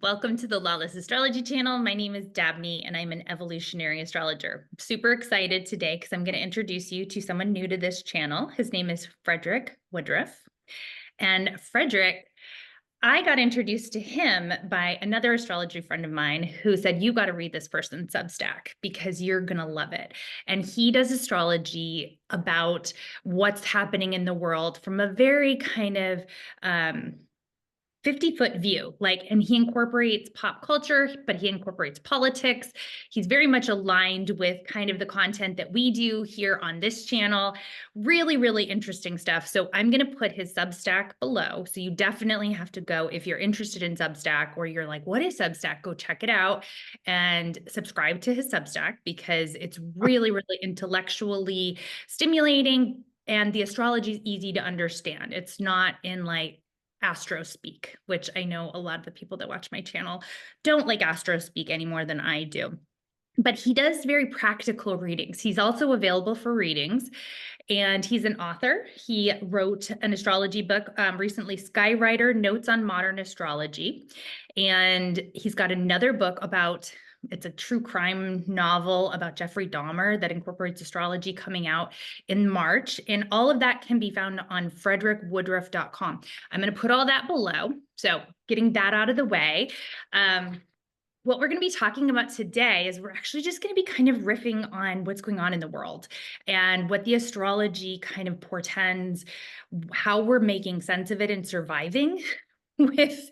Welcome to the Lawless Astrology channel. My name is Dabney and I'm an evolutionary astrologer. I'm super excited today because I'm going to introduce you to someone new to this channel. His name is Frederick Woodruff. And Frederick, I got introduced to him by another astrology friend of mine who said, you got to read this person's Substack because you're going to love it. And he does astrology about what's happening in the world from a very kind of 50-foot view, and he incorporates pop culture, but he incorporates politics. He's very much aligned with kind of the content that we do here on this channel. Really, really interesting stuff. So I'm going to put his Substack below. So you definitely have to go if you're interested in Substack or you're like, what is Substack? Go check it out and subscribe to his Substack because it's really, really intellectually stimulating and the astrology is easy to understand. It's not in astro speak, which I know a lot of the people that watch my channel don't like astro speak any more than I do. But he does very practical readings. He's also available for readings, and he's an author. He wrote an astrology book recently, Skywriter, Notes on Modern Astrology. And he's got another book it's a true crime novel about Jeffrey Dahmer that incorporates astrology coming out in March. And all of that can be found on frederickwoodruff.com. I'm going to put all that below. So getting that out of the way. What we're going to be talking about today is we're actually just going to be kind of riffing on what's going on in the world and what the astrology kind of portends, how we're making sense of it and surviving with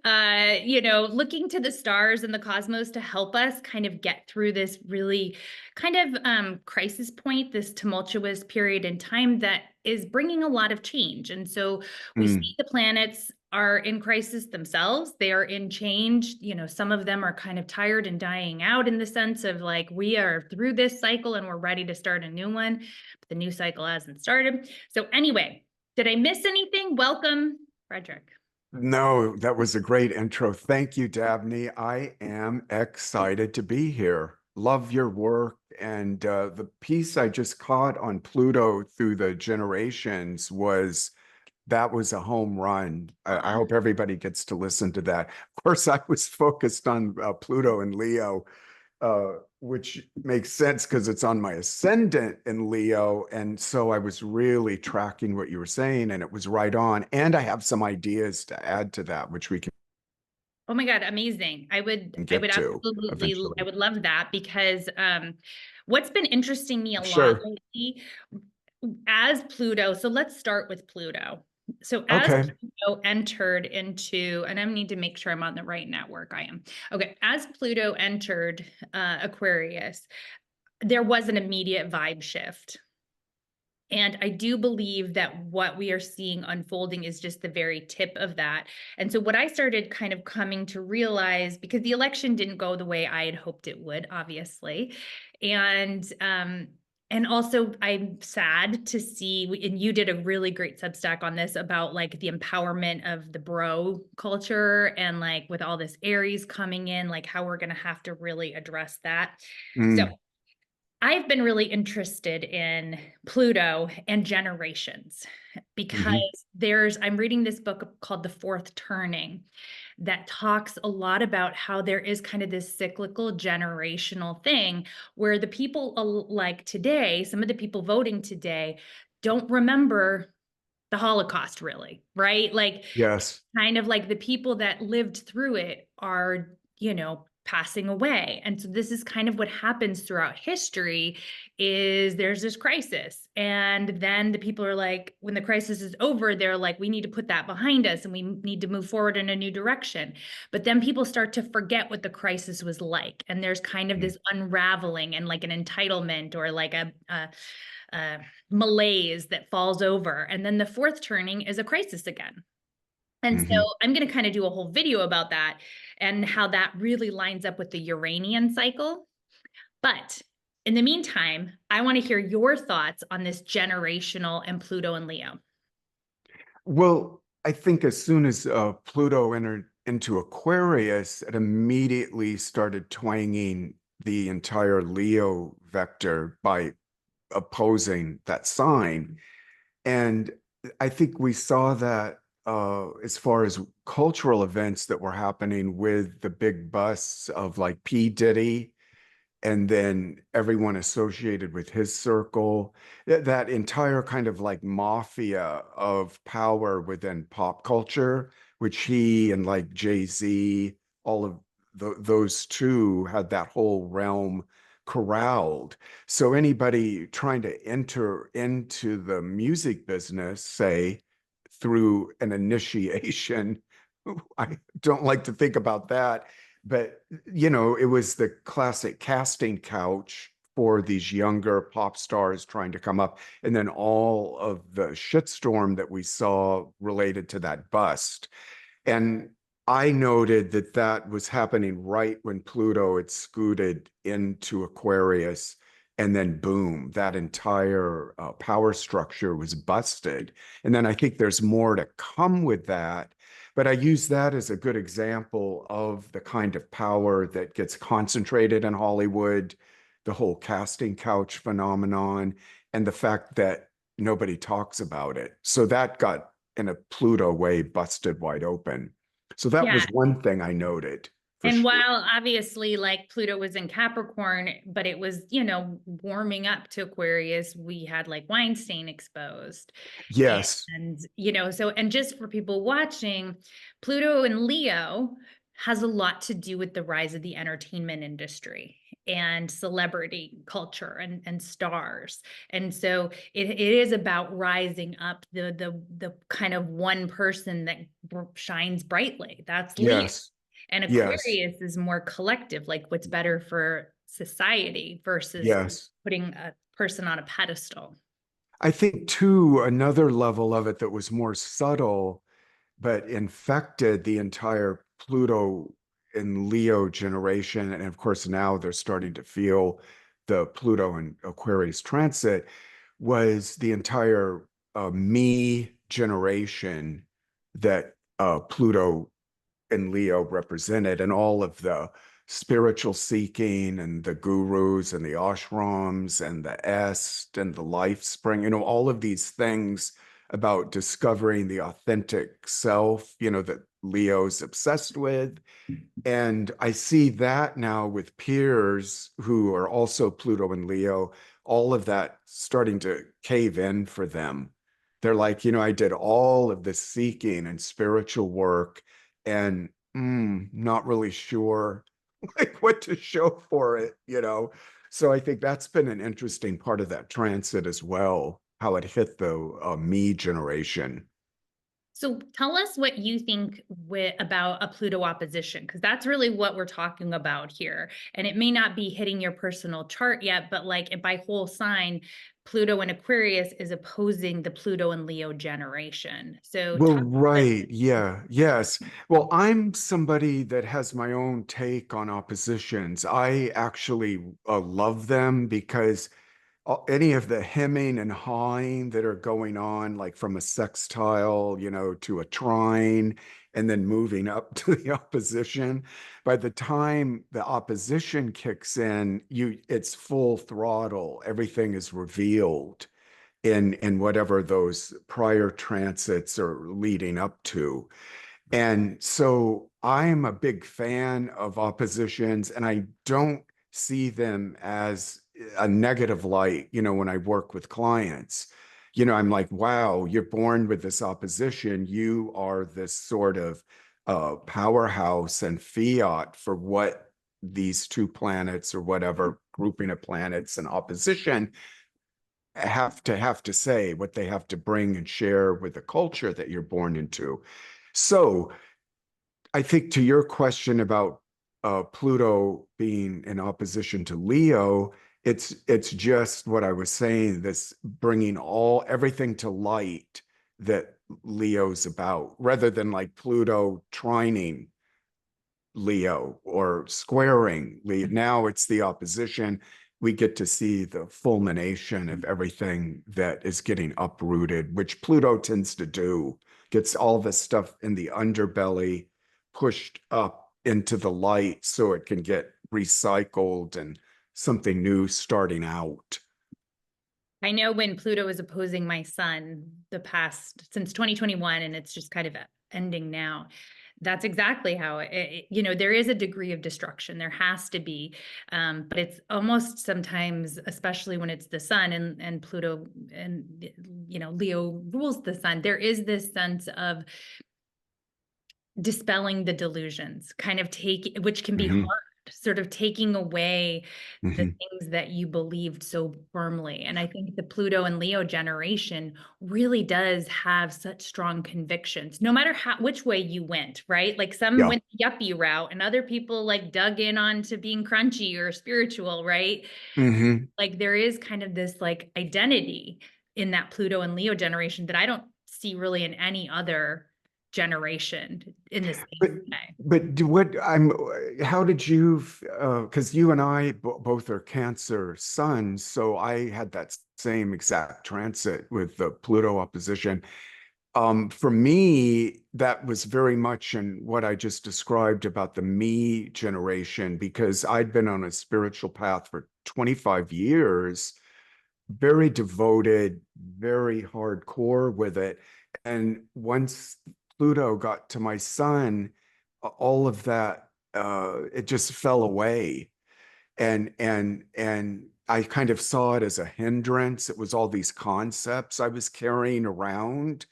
looking to the stars and the cosmos to help us kind of get through this really kind of crisis point, this tumultuous period in time that is bringing a lot of change. And so we see the planets are in crisis themselves. They are in change. Some of them are kind of tired and dying out in the sense of we are through this cycle and we're ready to start a new one, but the new cycle hasn't started. So anyway, did I miss anything? Welcome, Frederick. No, that was a great intro. Thank you, Dabney. I am excited to be here. Love your work. And the piece I just caught on Pluto through the generations that was a home run. I hope everybody gets to listen to that. Of course, I was focused on Pluto and Leo, which makes sense because it's on my ascendant in Leo. And so I was really tracking what you were saying, and it was right on. And I have some ideas to add to that, which we can Oh my God, amazing. I would to absolutely, eventually. I would love that because what's been interesting me a lot Sure. lately as Pluto, so let's start with Pluto. So as Okay. Pluto entered into, and I need to make sure I'm on the right network. I am. Okay. As Pluto entered Aquarius, there was an immediate vibe shift. And I do believe that what we are seeing unfolding is just the very tip of that. And so what I started kind of coming to realize, because the election didn't go the way I had hoped it would, obviously. And also I'm sad to see, and you did a really great Substack on this about the empowerment of the bro culture and with all this Aries coming in, how we're going to have to really address that. So I've been really interested in Pluto and generations because I'm reading this book called The Fourth Turning that talks a lot about how there is kind of this cyclical generational thing where the people today, some of the people voting today don't remember the Holocaust really, right? Yes. Kind of the people that lived through it are, passing away. And so this is kind of what happens throughout history is there's this crisis. And then the people are when the crisis is over, they're we need to put that behind us and we need to move forward in a new direction. But then people start to forget what the crisis was like. And there's kind of this unraveling and an entitlement or a malaise that falls over. And then the fourth turning is a crisis again. And so I'm going to kind of do a whole video about that and how that really lines up with the Uranian cycle. But in the meantime, I want to hear your thoughts on this generational and Pluto and Leo. Well, I think as soon as Pluto entered into Aquarius, it immediately started twanging the entire Leo vector by opposing that sign. And I think we saw that as far as cultural events that were happening with the big busts of like P. Diddy and then everyone associated with his circle, that entire kind of like mafia of power within pop culture, which he and like Jay-Z, all of those two had that whole realm corralled. So anybody trying to enter into the music business, say, through an initiation, I don't like to think about that, but you know, it was the classic casting couch for these younger pop stars trying to come up, and then all of the shitstorm that we saw related to that bust. And I noted that that was happening right when Pluto had scooted into Aquarius, and then boom, that entire power structure was busted. And then I think there's more to come with that. But I use that as a good example of the kind of power that gets concentrated in Hollywood, the whole casting couch phenomenon, and the fact that nobody talks about it. So that got, in a Pluto way, busted wide open. So that Yeah. was one thing I noted for And sure. while obviously like Pluto was in Capricorn, but it was, you know, warming up to Aquarius, we had like Weinstein exposed. Yes, And, you know, so, and just for people watching, Pluto in Leo has a lot to do with the rise of the entertainment industry and celebrity culture and stars. And so it is about rising up the kind of one person that shines brightly. That's Leo. yes, And yes, Aquarius is more collective, like what's better for society versus yes. putting a person on a pedestal. I think too, another level of it that was more subtle, but infected the entire Pluto and Leo generation. And of course, now they're starting to feel the Pluto and Aquarius transit, was the entire me generation that Pluto and Leo represented, and all of the spiritual seeking and the gurus and the ashrams and the est and the life spring, you know, all of these things about discovering the authentic self, you know, that Leo's obsessed with. And I see that now with peers who are also Pluto and Leo, all of that starting to cave in for them. They're like, you know, I did all of this seeking and spiritual work and not really sure like what to show for it, you know. So I think that's been an interesting part of that transit as well, how it hit the me generation. So tell us what you think about a Pluto opposition, because that's really what we're talking about here. And it may not be hitting your personal chart yet, but like by whole sign, Pluto and Aquarius is opposing the Pluto and Leo generation. So Well, talk like, right. Yeah. Yes. Well, I'm somebody that has my own take on oppositions. I actually love them because any of the hemming and hawing that are going on, like from a sextile, you know, to a trine, and then moving up to the opposition. By the time the opposition kicks in, it's full throttle. Everything is revealed in whatever those prior transits are leading up to. And so I'm a big fan of oppositions, and I don't see them as a negative light, you know, when I work with clients. You know, I'm like, wow, you're born with this opposition. You are this sort of powerhouse and fiat for what these two planets or whatever grouping of planets in opposition have to say, what they have to bring and share with the culture that you're born into. So I think to your question about Pluto being in opposition to Leo, it's just what I was saying, this bringing everything to light that Leo's about, rather than like Pluto trining Leo or squaring Leo. Now it's the opposition. We get to see the fulmination of everything that is getting uprooted, which Pluto tends to do, gets all this stuff in the underbelly pushed up into the light so it can get recycled and something new starting out. I know when Pluto is opposing my sun since 2021, and it's just kind of ending now. That's exactly how there is a degree of destruction. There has to be, but it's almost sometimes, especially when it's the sun and Pluto and, Leo rules the sun. There is this sense of dispelling the delusions, kind of which can be hard, Hmm. sort of taking away the Hmm. things that you believed so firmly. And I think the Pluto and Leo generation really does have such strong convictions, no matter which way you went, right? Like some Yeah. went the yuppie route and other people like dug in onto being crunchy or spiritual, right? Hmm. Like there is kind of this like identity in that Pluto and Leo generation that I don't see really in any other generation in the But same way. how did you, because you and I both are Cancer suns, so I had that same exact transit with the Pluto opposition. For me, that was very much in what I just described about the me generation, because I'd been on a spiritual path for 25 years, very devoted, very hardcore with it. And once Pluto got to my sun, all of that, it just fell away. And I kind of saw it as a hindrance. It was all these concepts I was carrying around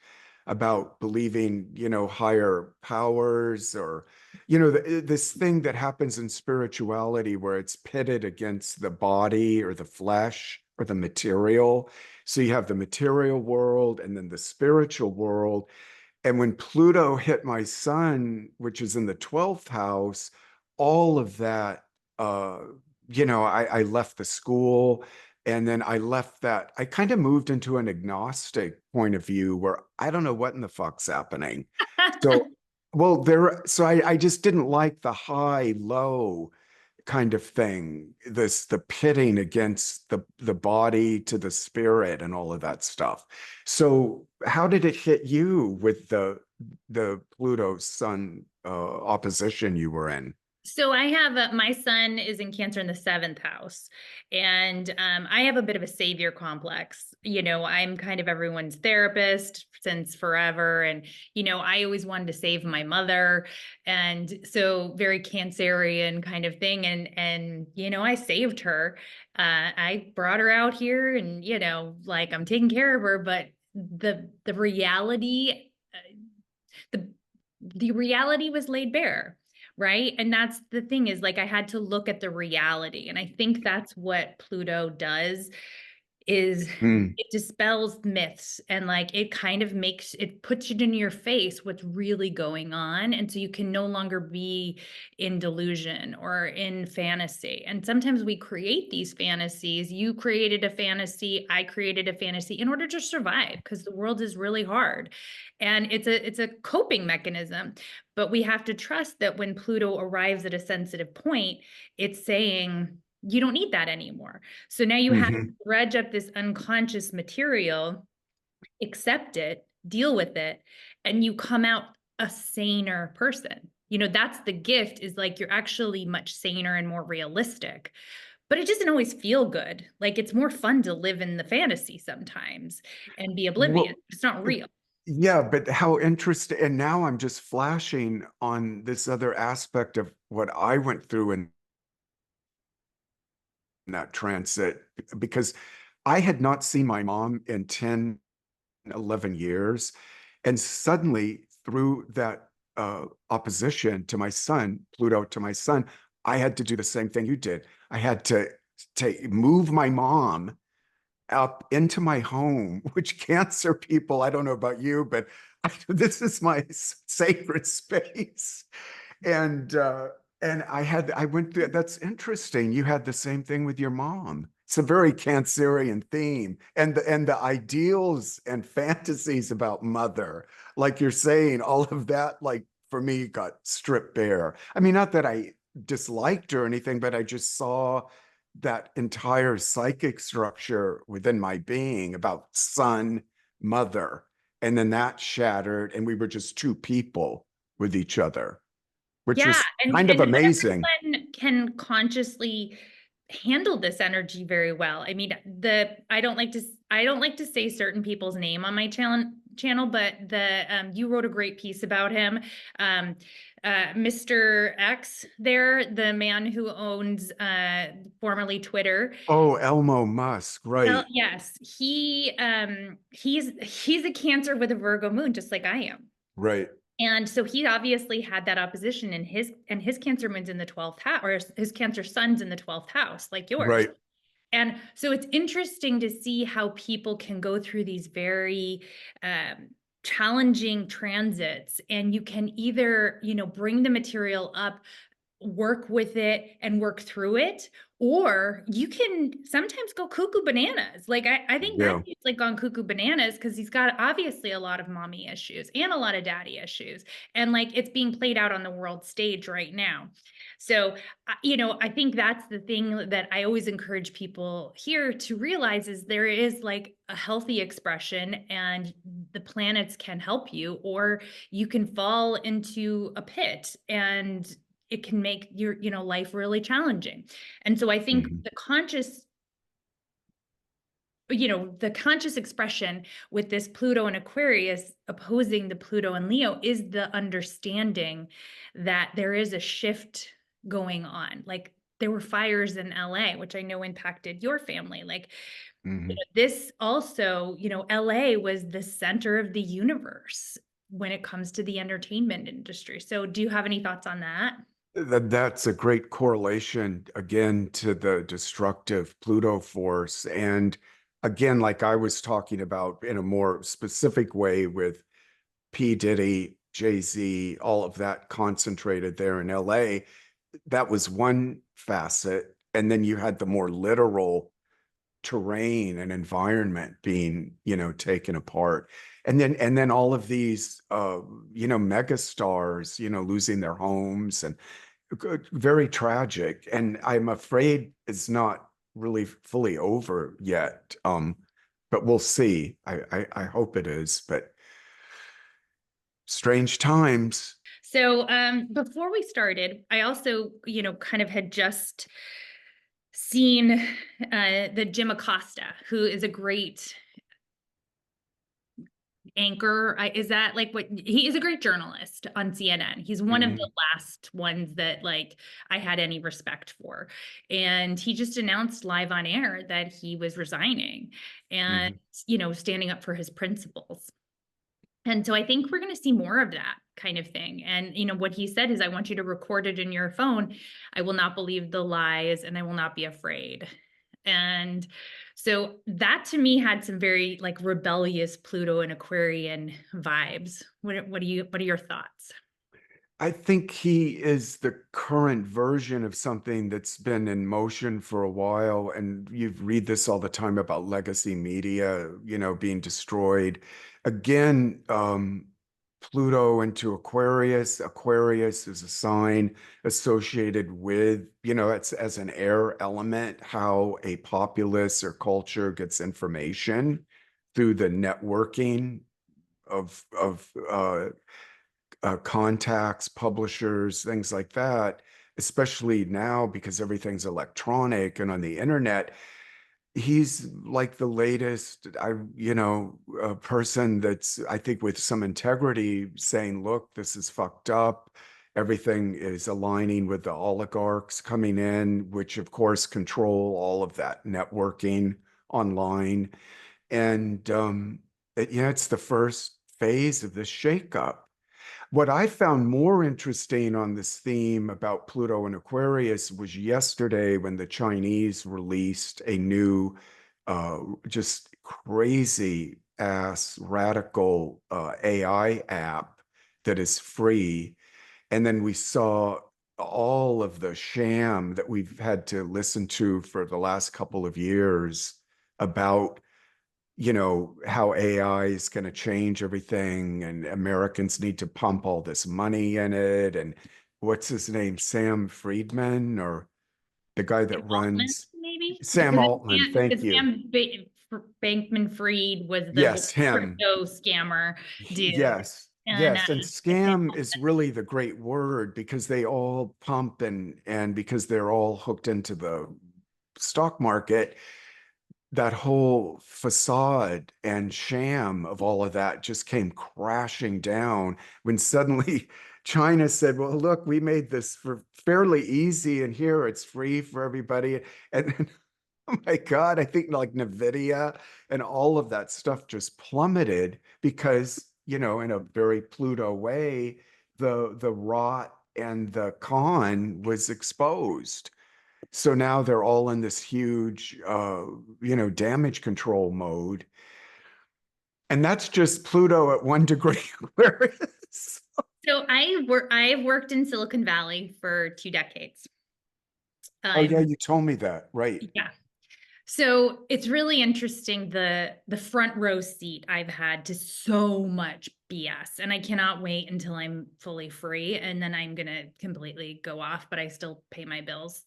about believing, higher powers, or, this thing that happens in spirituality where it's pitted against the body or the flesh or the material. So you have the material world and then the spiritual world. And when Pluto hit my sun, which is in the 12th house, all of that, uh, I left the school, and then I left that. I kind of moved into an agnostic point of view where I don't know what in the fuck's happening. So, well, so I just didn't like the high, low kind of thing, the pitting against the body to the spirit and all of that stuff. So how did it hit you with the Pluto Sun opposition you were in? So I have my son is in Cancer in the seventh house, and I have a bit of a savior complex. I'm kind of everyone's therapist since forever, and I always wanted to save my mother, and so very Cancerian kind of thing. And I saved her. I brought her out here, and like I'm taking care of her, but the reality, the the reality was laid bare, right? And that's the thing, is like I had to look at the reality, and I think that's what Pluto does, is Hmm. it dispels myths, and like it kind of puts it in your face what's really going on, and so you can no longer be in delusion or in fantasy. And sometimes we create these fantasies. You created a fantasy, I created a fantasy in order to survive, because the world is really hard, and it's a coping mechanism. But we have to trust that when Pluto arrives at a sensitive point, it's saying you don't need that anymore. So now you have to Hmm. dredge up this unconscious material, accept it, deal with it, and you come out a saner person. That's the gift, is like you're actually much saner and more realistic. But it doesn't always feel good. Like it's more fun to live in the fantasy sometimes and be oblivious. Well, It's not real. yeah, but how interesting. And now I'm just flashing on this other aspect of what I went through in that transit, because I had not seen my mom in 10, 11 years. And suddenly, through that opposition to my son, Pluto to my son, I had to do the same thing you did. I had to move my mom up into my home, which Cancer people, I don't know about you, but this is my sacred space. And I went through, that's interesting. You had the same thing with your mom. It's a very Cancerian theme. And the ideals and fantasies about mother, like you're saying, all of that, like for me, got stripped bare. I mean, not that I disliked her or anything, but I just saw that entire psychic structure within my being about son, mother. And then that shattered, and we were just two people with each other, which Yeah, was and kind of not amazing. everyone can consciously handled this energy very well. I mean, I don't like to say certain people's name on my channel, but you wrote a great piece about him. Mr. X there, the man who owns formerly Twitter. Oh, Elmo Musk, Well, right, yes, he's a Cancer with a Virgo moon, just like I am. right, And so he obviously had that opposition in his Cancer moon's in the 12th house, or his Cancer sun's in the 12th house, like yours. right. And so it's interesting to see how people can go through these very challenging transits, and you can either, bring the material up, work with it and work through it, or you can sometimes go cuckoo bananas. Like I think Yeah. Matthew's like gone cuckoo bananas because he's got obviously a lot of mommy issues and a lot of daddy issues, and like it's being played out on the world stage right now. So I think that's the thing that I always encourage people here to realize is there is like a healthy expression, and the planets can help you, or you can fall into a pit and it can make your life really challenging. And so I think Mhm. the conscious expression with this Pluto and Aquarius opposing the Pluto and Leo is the understanding that there is a shift going on. Like there were fires in LA, which I know impacted your family. Like Mhm. this also, LA was the center of the universe when it comes to the entertainment industry. So do you have any thoughts on that? That's a great correlation again to the destructive Pluto force. And again, like I was talking about in a more specific way with P. Diddy, Jay-Z, all of that concentrated there in LA, that was one facet. And then you had the more literal terrain and environment being, taken apart. And then all of these mega stars, losing their homes and very tragic. And I'm afraid it's not really fully over yet. But we'll see. I hope it is, but strange times. So before we started, I also, kind of had just seen the Jim Acosta, who is a great anchor. Is that like what he is a great journalist on CNN. He's one of the Mhm, last ones that like I had any respect for. And he just announced live on air that he was resigning and, mhm. standing up for his principles. And so I think we're going to see more of that kind of thing. And, what he said is, I want you to record it in your phone. I will not believe the lies and I will not be afraid. And so that to me had some very like rebellious Pluto and Aquarian vibes. What are your thoughts? I think he is the current version of something that's been in motion for a while. And you read this all the time about legacy media, being destroyed. Again, Pluto into Aquarius. Aquarius is a sign associated with, it's as an air element, how a populace or culture gets information through the networking of contacts, publishers, things like that, especially now because everything's electronic and on the internet. He's like the latest, a person that's, I think, with some integrity saying, look, this is fucked up. Everything is aligning with the oligarchs coming in, which of course control all of that networking online. And it's the first phase of this shakeup. What I found more interesting on this theme about Pluto and Aquarius was yesterday when the Chinese released a new, just crazy ass radical AI app that is free. And then we saw all of the sham that we've had to listen to for the last couple of years about how AI is going to change everything and Americans need to pump all this money in it. And what's his name? Sam Friedman, or the guy that Sam Altman, runs maybe Sam Altman. Thank because you. Bankman-Fried was the Yes, him. crypto scammer dude, Yes. and Yes. And Sam scam is Altman. really the great word because they all pump and because they're all hooked into the stock market, that whole facade and sham of all of that just came crashing down when suddenly China said, well, look, we made this for fairly easy and here it's free for everybody. And then, oh my God, I think like NVIDIA and all of that stuff just plummeted because, you know, in a very Pluto way, the rot and the con was exposed. So now they're all in this huge, you know, damage control mode. And that's just Pluto at 1 degree Aquarius. So I've worked in Silicon Valley for 2 decades. Oh yeah, you told me that, right? Yeah. So it's really interesting the front row seat I've had to so much BS, and I cannot wait until I'm fully free, and then I'm gonna completely go off, but I still pay my bills.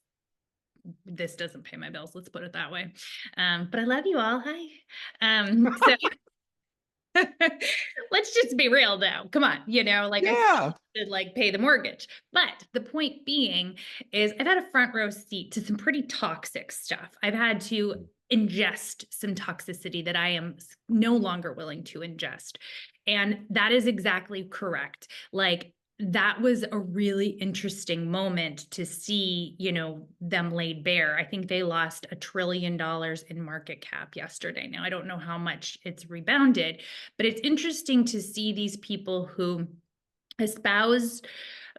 This doesn't pay my bills, let's put it that way. But I love you all. Hi. So let's just be real though. Come on, you know, like Yeah. I should like pay the mortgage. But the point being is I've had a front row seat to some pretty toxic stuff. I've had to ingest some toxicity that I am no longer willing to ingest. And that is exactly correct. Like that was a really interesting moment to see, you know, them laid bare. I think they lost $1 trillion in market cap yesterday. Now, I don't know how much it's rebounded, but it's interesting to see these people who espoused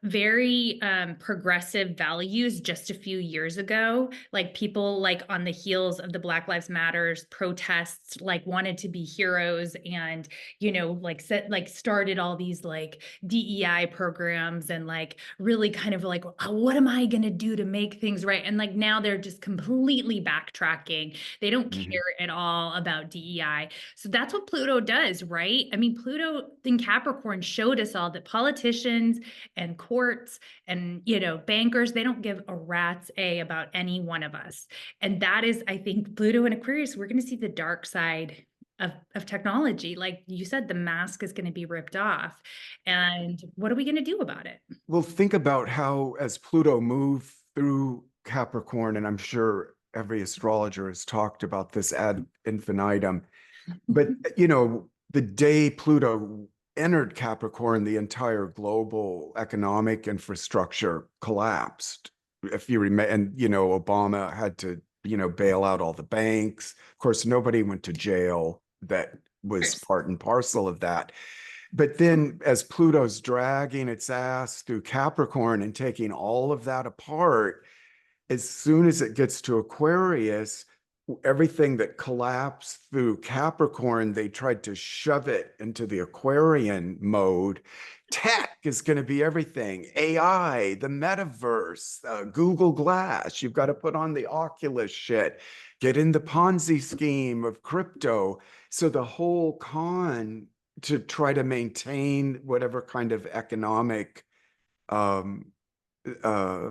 very progressive values just a few years ago, like people like on the heels of the Black Lives Matters protests, like wanted to be heroes and, you know, like started all these like DEI programs and like really kind of like, oh, what am I going to do to make things right? And like now they're just completely backtracking. They don't care at all about DEI. So that's what Pluto does, right? I mean, Pluto in Capricorn showed us all that politicians and courts and, you know, bankers, they don't give a rat's about any one of us. And that is, I think, Pluto and Aquarius, we're going to see the dark side of technology. Like you said, the mask is going to be ripped off. And what are we going to do about it? Well, think about how as Pluto moved through Capricorn, and I'm sure every astrologer has talked about this ad infinitum, but you know, the day Pluto entered Capricorn, the entire global economic infrastructure collapsed. If you remember, and you know, Obama had to, you know, bail out all the banks. Of course, nobody went to jail. That was part and parcel of that. But then as Pluto's dragging its ass through Capricorn and taking all of that apart, as soon as it gets to Aquarius, everything that collapsed through Capricorn, they tried to shove it into the Aquarian mode. Tech is going to be everything. AI, the metaverse, Google Glass. You've got to put on the Oculus shit, get in the Ponzi scheme of crypto. So the whole con to try to maintain whatever kind of economic um, uh,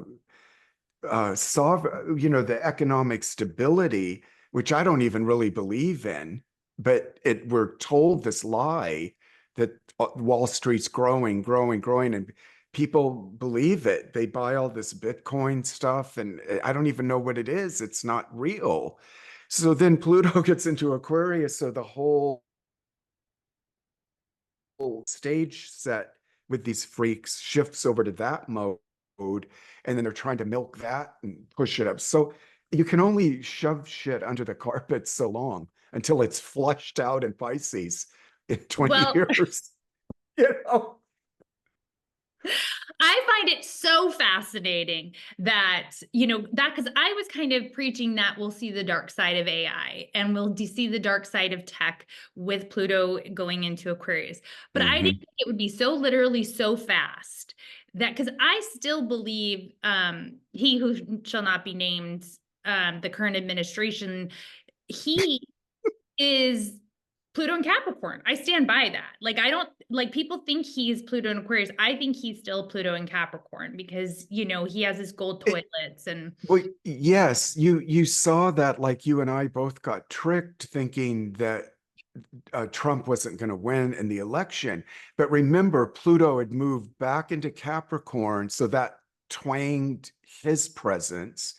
you know, the economic stability, which I don't even really believe in, but we're told this lie that Wall Street's growing, growing, growing, and people believe it. They buy all this Bitcoin stuff, and I don't even know what it is. It's not real. So then Pluto gets into Aquarius, so the whole stage set with these freaks shifts over to that mode, and then they're trying to milk that and push it up. So you can only shove shit under the carpet so long until it's flushed out in Pisces in 20 years. You know? I find it so fascinating that, you know, that because I was kind of preaching that we'll see the dark side of AI and we'll see the dark side of tech with Pluto going into Aquarius. But I didn't think it would be so literally so fast that because I still believe he who shall not be named, the current administration, he is Pluto and Capricorn. I stand by that. Like, I don't like people think he's Pluto and Aquarius. I think he's still Pluto and Capricorn because, you know, he has his gold toilets and. Well, yes, you saw that, like you and I both got tricked thinking that Trump wasn't going to win in the election. But remember, Pluto had moved back into Capricorn, so that twanged his presence.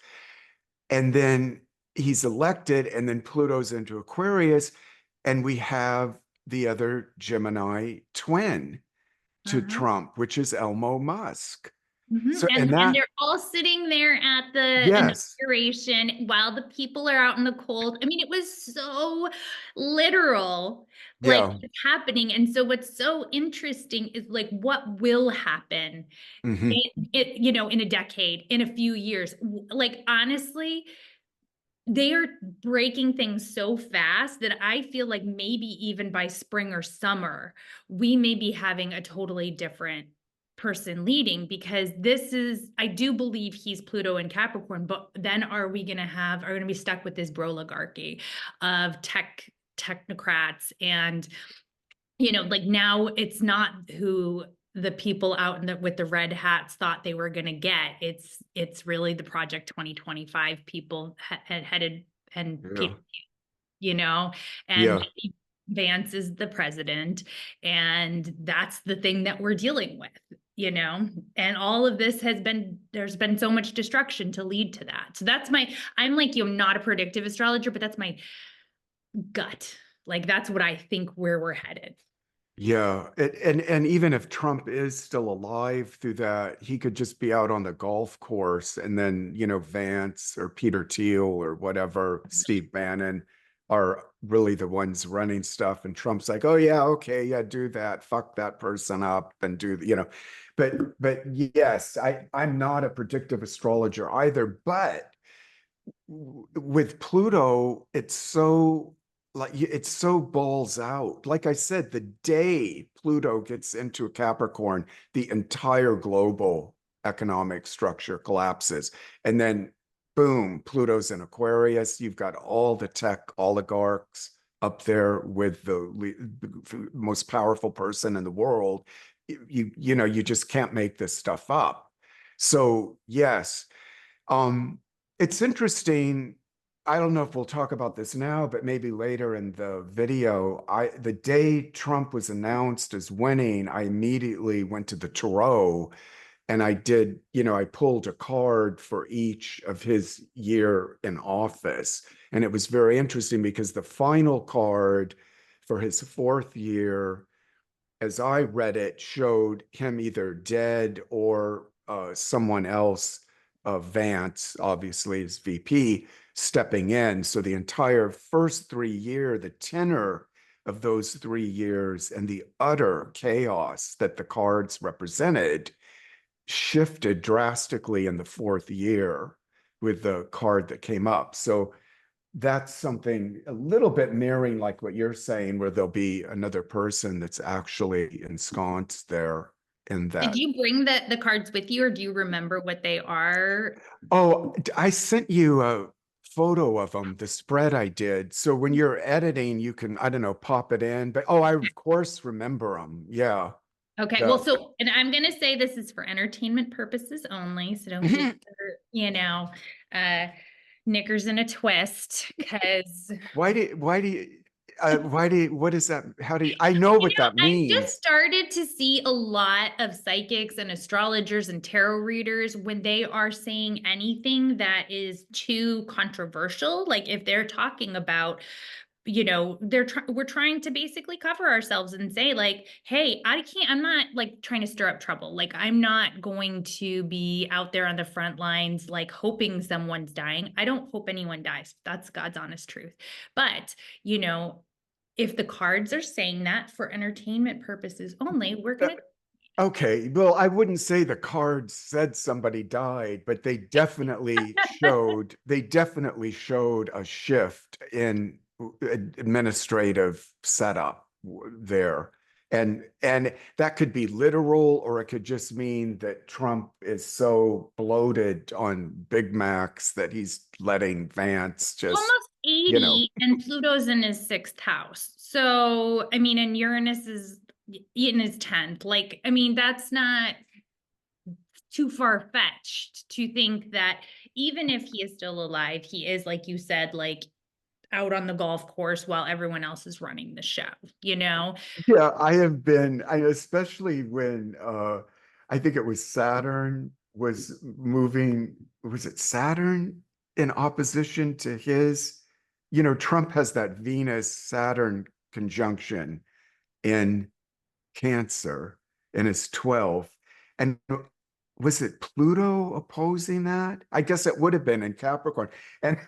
And then he's elected, and then Pluto's into Aquarius, and we have the other Gemini twin to Uh-huh. Trump, which is Elmo Musk. Mhm. So, And and that, they're all sitting there at the yes, inauguration while the people are out in the cold. I mean, it was so literal, like yeah, it's happening. And so what's so interesting is like what will happen hmm, in a decade, in a few years. Like honestly, they are breaking things so fast that I feel like maybe even by spring or summer, we may be having a totally different person leading, because I do believe he's Pluto and Capricorn, but then are we going to be stuck with this broligarchy of technocrats, and like now it's not who the people out with the red hats thought they were going to get. It's really the Project 2025 people headed and yeah, and yeah, Vance is the president, and that's the thing that we're dealing with, and all of this there's been so much destruction to lead to that. So I'm like, not a predictive astrologer, but that's my gut. Like that's what I think where we're headed. yeah. And even if Trump is still alive through that, he could just be out on the golf course, and then, Vance or Peter Thiel or whatever, Steve Bannon are really the ones running stuff. And Trump's like, oh yeah, okay, yeah, do that. Fuck that person up and but yes, I'm not a predictive astrologer either, but with Pluto, it's so balls out. Like I said, the day Pluto gets into Capricorn, the entire global economic structure collapses. And then boom, Pluto's in Aquarius. You've got all the tech oligarchs up there with the most powerful person in the world. You just can't make this stuff up. So yes, um, it's interesting. I don't know if we'll talk about this now, but maybe later in the video. The day Trump was announced as winning, I immediately went to the tarot, and I pulled a card for each of his year in office. And it was very interesting because the final card for his fourth year, as I read it, showed him either dead or someone else, Vance, obviously as VP, stepping in. So the entire first 3 year, the tenor of those 3 years and the utter chaos that the cards represented shifted drastically in the fourth year with the card that came up. So that's something a little bit mirroring like what you're saying, where there'll be another person that's actually ensconced there in Did that. you bring the cards with you, or do you remember what they are? Oh, I sent you a photo of them, the spread I did. So when you're editing, you can, I don't know, pop it in. But oh, I of course remember them. Yeah. Okay, well, The, and I'm gonna say this is for entertainment purposes only, so don't get uh knickers in a twist, because what is that? I know what that I've just means. started to see a lot of psychics and astrologers and tarot readers when they are saying anything that is too controversial. Like if they're talking about, we're trying to basically cover ourselves and say like, hey, I'm not like trying to stir up trouble. Like I'm not going to be out there on the front lines like hoping someone's dying. I don't hope anyone dies. That's God's honest truth. But, you know, if the cards are saying that for entertainment purposes only, we're Uh, gonna. Okay, well, I wouldn't say the cards said somebody died, but they definitely showed a shift in administrative setup there. And that could be literal, or it could just mean that Trump is so bloated on Big Macs that he's letting Vance just, Almost you know, 80, and Pluto's in his sixth house. So, I mean, and Uranus is in his 10th. Like, I mean, that's not too far fetched to think that even if he is still alive, he is, like you said, like out on the golf course while everyone else is running the show, you know? yeah, especially when I think it was Saturn was moving, was it Saturn? in opposition to his, you know, Trump has that Venus-Saturn conjunction in Cancer in his 12th. And was it Pluto opposing that? I guess it would have been in Capricorn. And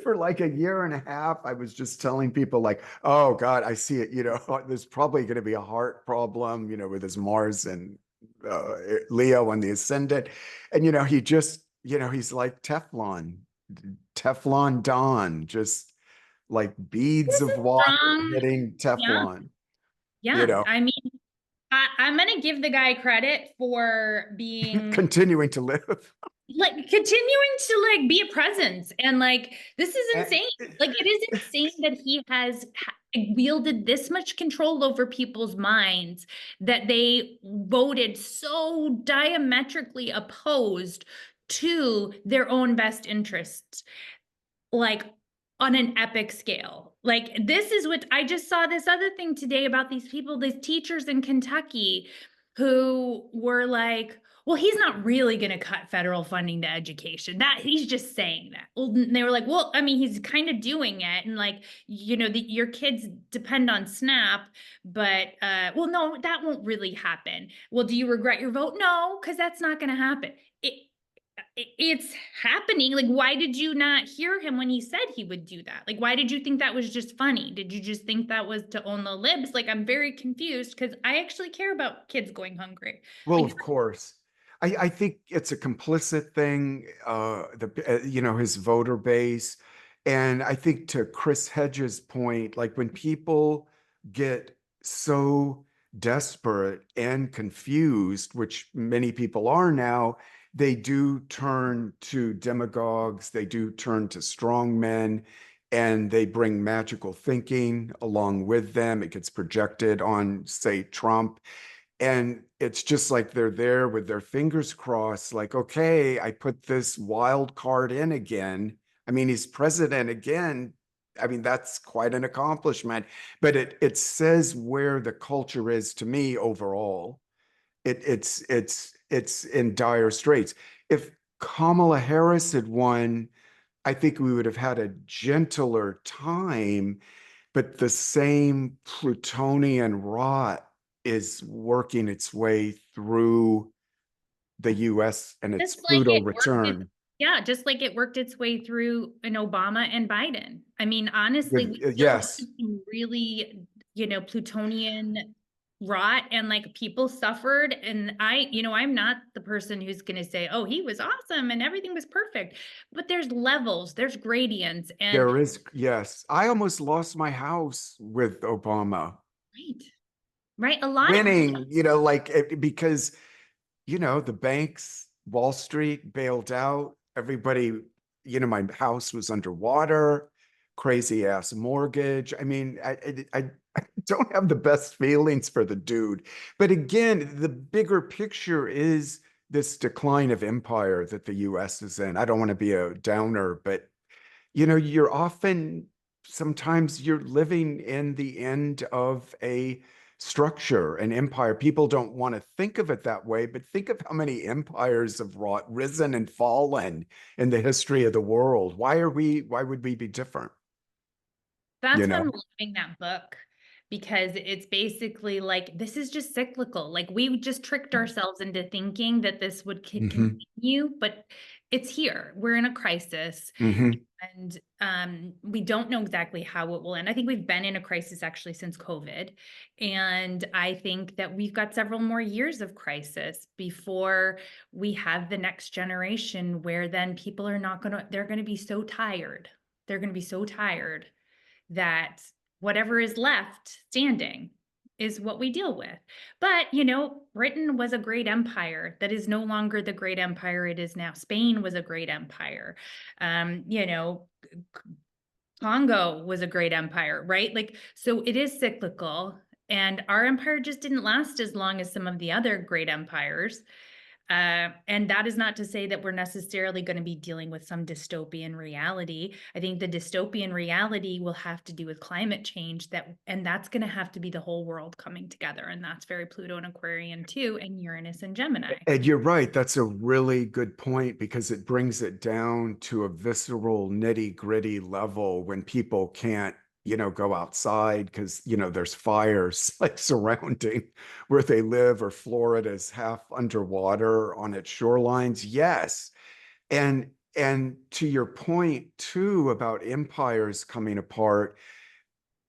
for like a year and a half, I was just telling people like, oh God, I see it, you know, there's probably going to be a heart problem, you know, with his Mars and Leo and the ascendant. And, you know, he just, you know, he's like Teflon Don, just like beads This of is water strong. hitting Yeah. Teflon, you Yeah. know, I mean, I'm going to give the guy credit for being continuing to live. like continuing to like be a presence. And like, this is And- insane. Like, it is insane that he has wielded this much control over people's minds that they voted so diametrically opposed to their own best interests, like on an epic scale. Like, this is what I just saw this other thing today about these people, these teachers in Kentucky who were like, well, he's not really going to cut federal funding to education. That he's just saying that. Well, they were like, well, I mean, he's kind of doing it. And like, you know, your kids depend on SNAP, but well, no, that won't really happen. Well, do you regret your vote? No, because that's not going to happen. It's happening. Like, why did you not hear him when he said he would do that? Like, why did you think that was just funny? Did you just think that was to own the libs? Like, I'm very confused because I actually care about kids going hungry. Well, Like, of course. I think it's a complicit thing, you know, his voter base. And I think to Chris Hedges' point, like when people get so desperate and confused, which many people are now, they do turn to demagogues, they do turn to strong men, and they bring magical thinking along with them. It gets projected on, say, Trump. And it's just like they're there with their fingers crossed, like, okay, I put this wild card in again. I mean, he's president again. I mean, that's quite an accomplishment, but it says where the culture is to me overall. It's in dire straits. If Kamala Harris had won, I think we would have had a gentler time, but the same Plutonian rot is working its way through the US and its just like Pluto it worked return yeah, just like it worked its way through in Obama and Biden. I mean, honestly, with we still yes, have some really, you know, Plutonian rot and like people suffered. And you know, I'm not the person who's going to say, oh, he was awesome and everything was perfect. But there's levels, there's gradients, and there is yes. I almost lost my house with Obama right, right. A lot of winning, you know, like because you know, the banks, Wall Street bailed out. Everybody, you know, my house was underwater, crazy ass mortgage. I mean, I don't have the best feelings for the dude. But again, the bigger picture is this decline of empire that the US is in. I don't want to be a downer, but you know, you're often sometimes you're living in the end of a structure, an empire. People don't want to think of it that way, but think of how many empires have risen and fallen in the history of the world. Why would we be different? You that's why know? I'm loving that book, because it's basically like this is just cyclical. Like, we just tricked ourselves into thinking that this would Hmm. continue, but it's here. We're in a crisis, Hmm. and we don't know exactly how it will end. I think we've been in a crisis actually since COVID, and I think that we've got several more years of crisis before we have the next generation, where then people are not gonna. They're going to be so tired. They're going to be so tired that whatever is left standing is what we deal with. But, you know, Britain was a great empire that is no longer the great empire it is now. Spain was a great empire. You know, Congo was a great empire, right? Like, so it is cyclical. And our empire just didn't last as long as some of the other great empires. And that is not to say that we're necessarily going to be dealing with some dystopian reality. I think the dystopian reality will have to do with climate change, and that's going to have to be the whole world coming together. And that's very Pluto and Aquarian too, and Uranus and Gemini. And you're right. That's a really good point because it brings it down to a visceral, nitty-gritty level when people can't, go outside because, there's fires like surrounding where they live, or Florida's half underwater on its shorelines. Yes. And to your point too about empires coming apart,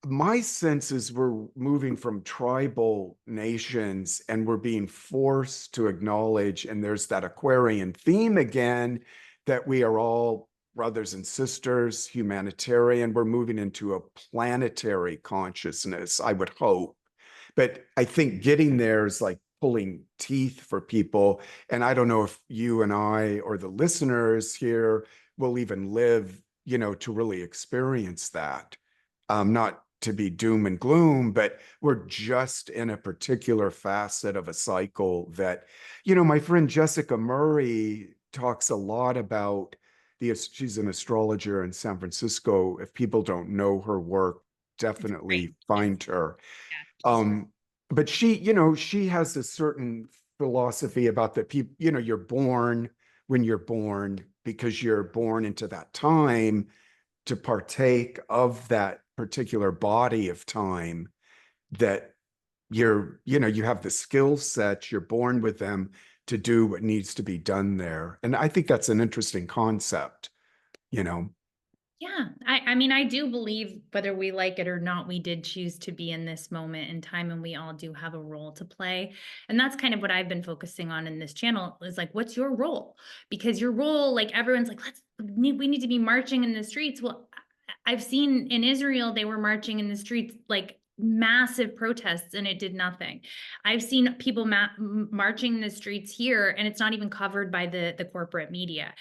my sense is we're moving from tribal nations and we're being forced to acknowledge, and there's that Aquarian theme again, that we are all brothers and sisters, humanitarian. We're moving into a planetary consciousness, I would hope. But I think getting there is like pulling teeth for people. And I don't know if you and I or the listeners here will even live, to really experience that. Not to be doom and gloom, but we're just in a particular facet of a cycle that, my friend Jessica Murray talks a lot about she's an astrologer in San Francisco. If people don't know her work, Great. definitely Yes. find her. Yeah. But she has a certain philosophy about that people, you're born when you're born because you're born into that time to partake of that particular body of time, that you have the skill sets, you're born with them to do what needs to be done there. And I think that's an interesting concept, Yeah, I mean, I do believe whether we like it or not, we did choose to be in this moment in time, and we all do have a role to play. And that's kind of what I've been focusing on in this channel is like, what's your role? Because your role, like everyone's like, we need to be marching in the streets. Well, I've seen in Israel, they were marching in the streets, like massive protests, and it did nothing. I've seen people marching in the streets here, and it's not even covered by the corporate media.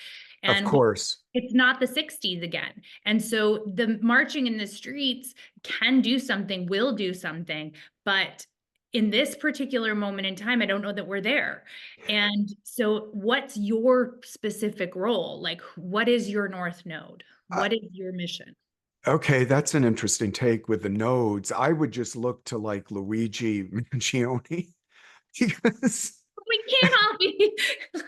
of And course. it's not the 60s again. And so the marching in the streets can do something, will do something, but in this particular moment in time, I don't know that we're there. And so what's your specific role? Like, what is your North Node? Uh, What is your mission? okay, that's an interesting take with the nodes. I would just look to like Luigi Mangione because We can't all be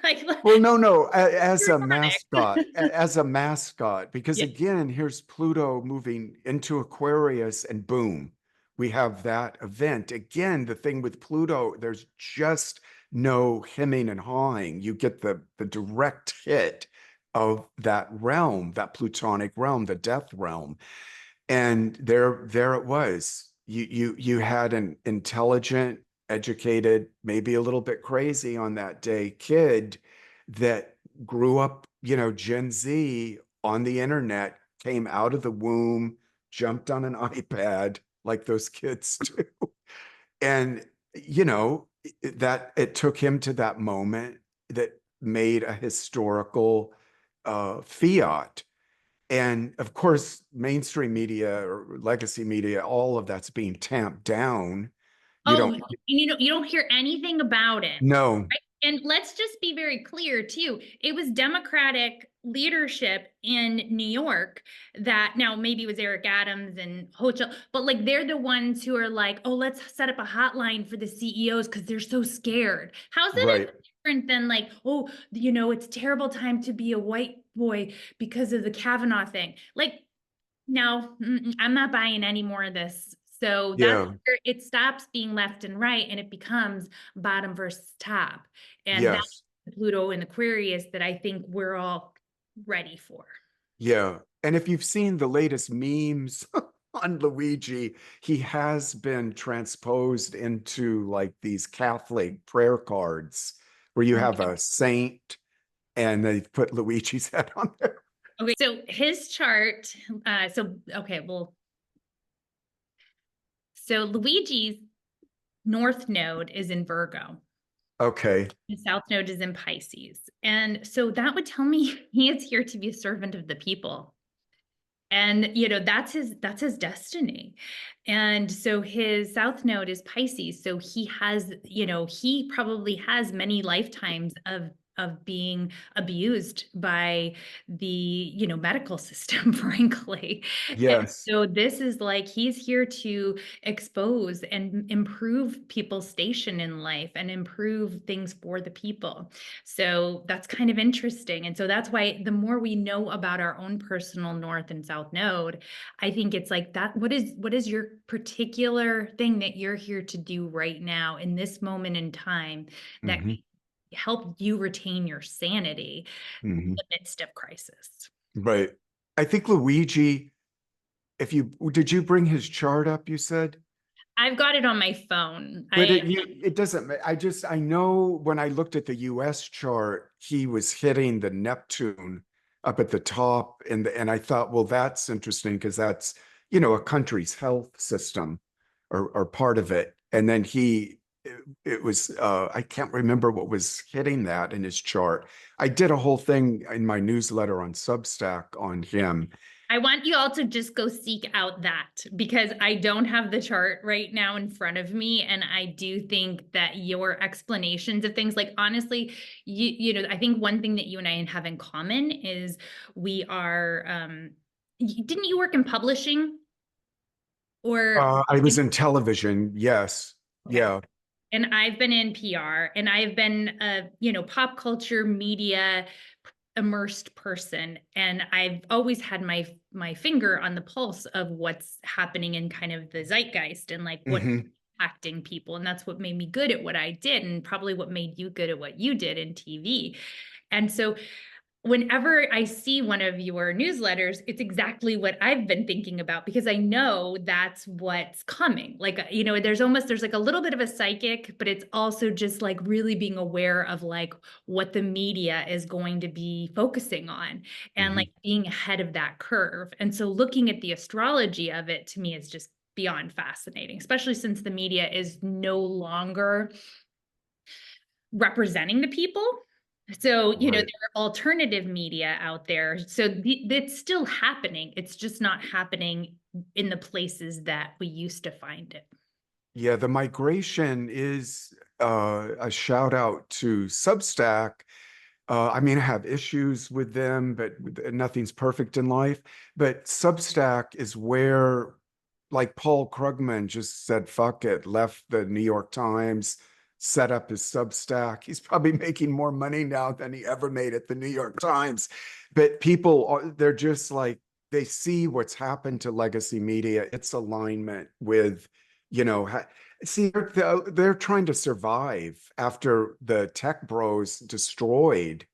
like, well, no, as you're a dramatic. mascot, because Yeah. again, here's Pluto moving into Aquarius, and boom, we have that event. Again, the thing with Pluto, there's just no hemming and hawing. You get the direct hit of that realm, that Plutonic realm, the death realm. And there it was. You had an intelligent, educated, maybe a little bit crazy on that day kid that grew up, Gen Z on the internet, came out of the womb, jumped on an iPad like those kids do. And, that it took him to that moment that made a historical fiat. And of course, mainstream media or legacy media, all of that's being tamped down. You Oh, don't and you don't hear anything about it. know. Right? And let's just be very clear too. It was Democratic leadership in New York that now maybe it was Eric Adams and Hochul, but like they're the ones who are like, oh, let's set up a hotline for the CEOs because they're so scared. How's it Right. different than like, oh, it's a terrible time to be a white boy because of the Kavanaugh thing? Like, no, I'm not buying any more of this. So that's Yeah. where it stops being left and right, and it becomes bottom versus top. And that's Yes. the Pluto and Aquarius that I think we're all ready for. Yeah. And if you've seen the latest memes on Luigi, he has been transposed into like these Catholic prayer cards where you have a saint and they put Luigi's head on there. Okay, so his chart, okay, well, so Luigi's North Node is in Virgo. Okay. The South Node is in Pisces. And so that would tell me he is here to be a servant of the people. And that's his destiny. And so his south node is Pisces. So he has, he probably has many lifetimes of being abused by the, medical system, frankly. And Yes. so this is like he's here to expose and improve people's station in life and improve things for the people. So that's kind of interesting. And so that's why the more we know about our own personal north and south node, I think it's like that. What is your particular thing that you're here to do right now in this moment in time that Hmm. help you retain your sanity in Hmm. the midst of crisis? Right. I think Luigi, if you did you bring his chart up, you said? I've got it on my phone. But it doesn't I know when I looked at the US chart, he was hitting the Neptune up at the top, and I thought, well, that's interesting because that's, a country's health system or part of it. And then it was I can't remember what was hitting that in his chart. I did a whole thing in my newsletter on Substack on him. I want you all to just go seek out that because I don't have the chart right now in front of me. And I do think that your explanations of things, like honestly, I think one thing that you and I have in common is we are, didn't you work in publishing or? I was in television, yes. Okay. Yeah. And I've been in PR and I've been a, pop culture media immersed person, and I've always had my finger on the pulse of what's happening in kind of the zeitgeist and like what's Hmm. impacting people. And that's what made me good at what I did, and probably what made you good at what you did in TV. And so whenever I see one of your newsletters, it's exactly what I've been thinking about because I know that's what's coming. Like, there's like a little bit of a psychic, but it's also just like really being aware of like what the media is going to be focusing on and Hmm. like being ahead of that curve. And so looking at the astrology of it to me is just beyond fascinating, especially since the media is no longer representing the people. So, there Right. are alternative media out there. So it's still happening. It's just not happening in the places that we used to find it. Yeah, the migration is a shout out to Substack. I mean, I have issues with them, but nothing's perfect in life. But Substack is where, like Paul Krugman just said, fuck it, left the New York Times, set up his Substack. He's probably making more money now than he ever made at the New York Times. But they're just like, they see what's happened to legacy media, its alignment with, you know, see, they're trying to survive after the tech bros destroyed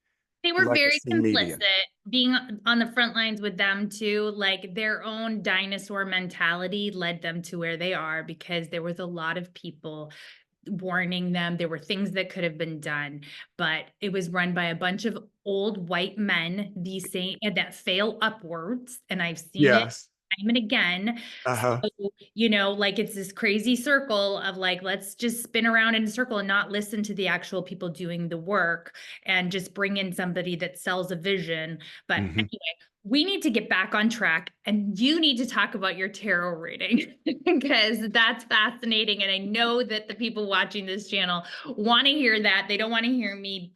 They were very legacy media. complicit being on the front lines with them too. Like their own dinosaur mentality led them to where they are because there was a lot of people warning them. There were things that could have been done, but it was run by a bunch of old white men, these same that fail upwards. And I've seen it Yes. time and again. Uh-huh. So, like it's this crazy circle of like, let's just spin around in a circle and not listen to the actual people doing the work and just bring in somebody that sells a vision. But Hmm. anyway, we need to get back on track and you need to talk about your tarot reading because that's fascinating. And I know that the people watching this channel want to hear that. They don't want to hear me,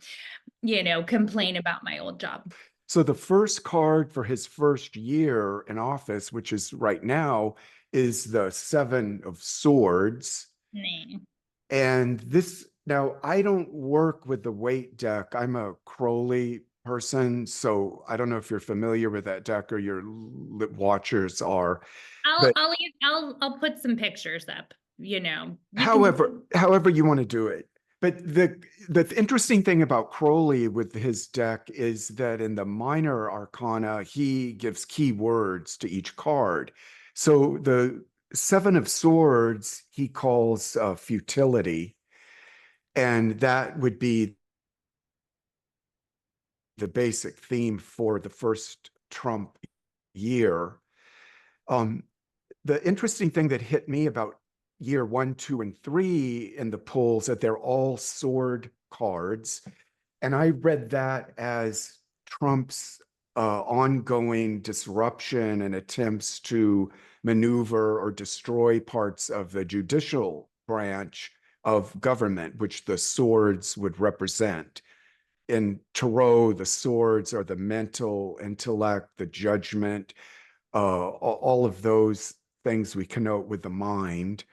complain about my old job. So the first card for his first year in office, which is right now, is the Seven of Swords. Nah. And this, now I don't work with the weight deck. I'm a Crowley person, so I don't know if you're familiar with that deck or your watchers are. I'll But I'll I'll put some pictures up. You can. however you want to do it. But the interesting thing about Crowley with his deck is that in the minor arcana, he gives key words to each card. So the Seven of Swords he calls futility, and that would be the basic theme for the first Trump year. Um, the interesting thing that hit me about year 1, 2, and 3 in the polls that they're all sword cards. And I read that as Trump's ongoing disruption and attempts to maneuver or destroy parts of the judicial branch of government, which the swords would represent. In Tarot, the swords are the mental intellect, the judgment, all of those things we connote with the mind.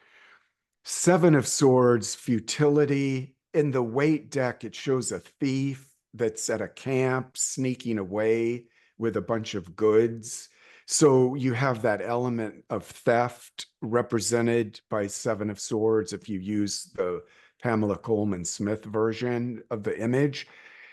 Seven of Swords, futility. In the weight deck, it shows a thief that's at a camp sneaking away with a bunch of goods. So you have that element of theft represented by Seven of Swords if you use the Pamela Coleman Smith version of the image.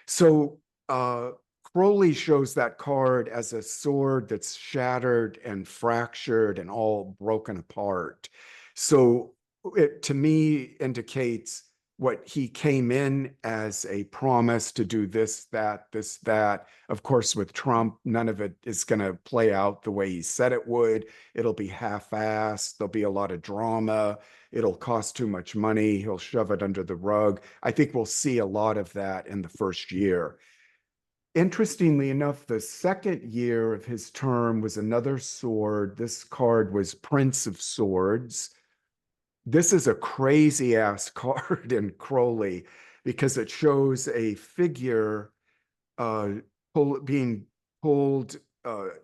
So Crowley shows that card as a sword that's shattered and fractured and all broken apart. So it to me indicates what he came in as a promise to do this, that, this, that. Of course, with Trump, none of it is going to play out the way he said it would. It'll be half-assed. There'll be a lot of drama. It'll cost too much money. He'll shove it under the rug. I think we'll see a lot of that in the first year. Interestingly enough, the second year of his term was another sword. This card was Prince of Swords. This is a crazy ass card in Crowley because it shows a figure being pulled.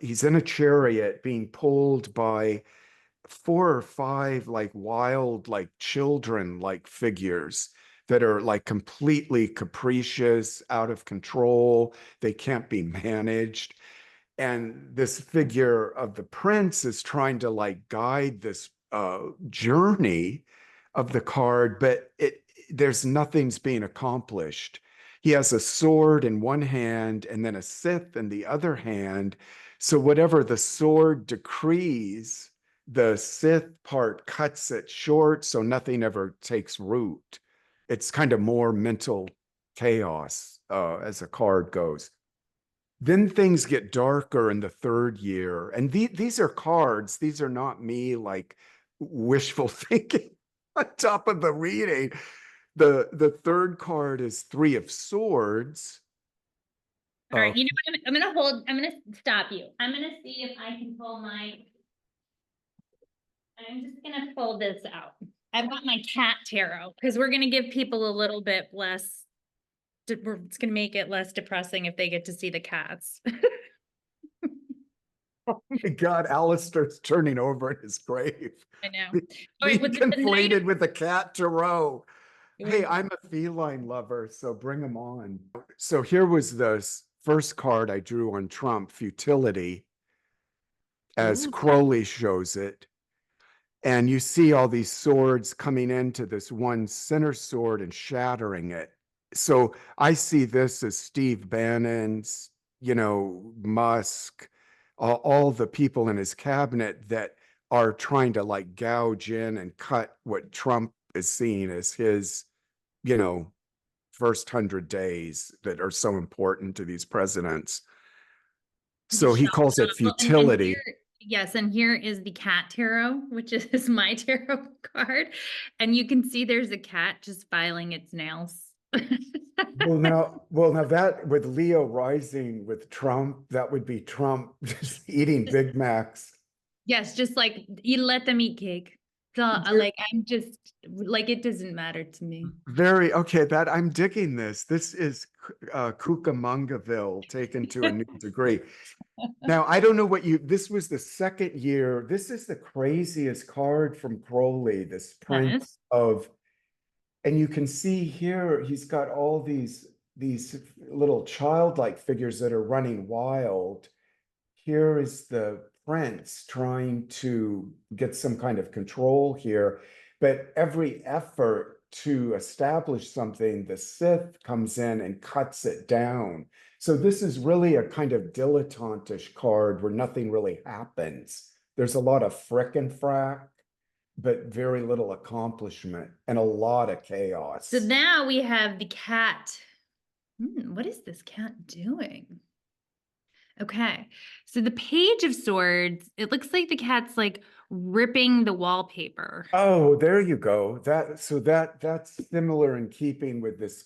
He's in a chariot being pulled by four or five like wild, like children like figures that are like completely capricious, out of control. They can't be managed. And this figure of the prince is trying to like guide this journey of the card, but there's nothing's being accomplished. He has a sword in one hand and then a scythe in the other hand. So whatever the sword decrees, the scythe part cuts it short, so nothing ever takes root. It's kind of more mental chaos as a card goes. Then things get darker in the third year. And these are cards. These are not me like wishful thinking on top of the reading. The third card is Three of Swords. All right, you know what? I'm gonna hold. I'm gonna stop you. I'm gonna see if I can pull my. I'm just gonna pull this out. I've got my cat tarot because we're gonna give people a little bit less. It's gonna make it less depressing if they get to see the cats. Oh my God, Alistair's turning over in his grave. I know. All right, Being with the conflated with the cat tarot. Hey, Knight. I'm a feline lover, so bring them on. So here was the first card I drew on Trump, futility, as Ooh. Crowley shows it. And you see all these swords coming into this one center sword and shattering it. So I see this as Steve Bannon's, Musk, all the people in his cabinet that are trying to like gouge in and cut what Trump is seeing as his, you know, first 100 days that are so important to these presidents. So he calls it And futility. here, yes, and here is the cat tarot, which is my tarot card. And you can see there's a cat just filing its nails. Well, now that with Leo rising with Trump, that would be Trump just eating Big Macs. Yes, just like you let them eat cake. So like I'm just like it doesn't matter to me. Very okay. That I'm digging this. This is Cucamonga taken to a new degree. Now, I don't know what this was the second year. This is the craziest card from Crowley, this Prince Yes. of, and you can see here, he's got all these little childlike figures that are running wild. Here is the prince trying to get some kind of control here, but every effort to establish something, the Sith comes in and cuts it down. So this is really a kind of dilettantish card where nothing really happens. There's a lot of frick and frack, but very little accomplishment and a lot of chaos. So now we have the cat. What is this cat doing? Okay, so the Page of Swords, it looks like the cat's like ripping the wallpaper. Oh, there you go. That's similar in keeping with this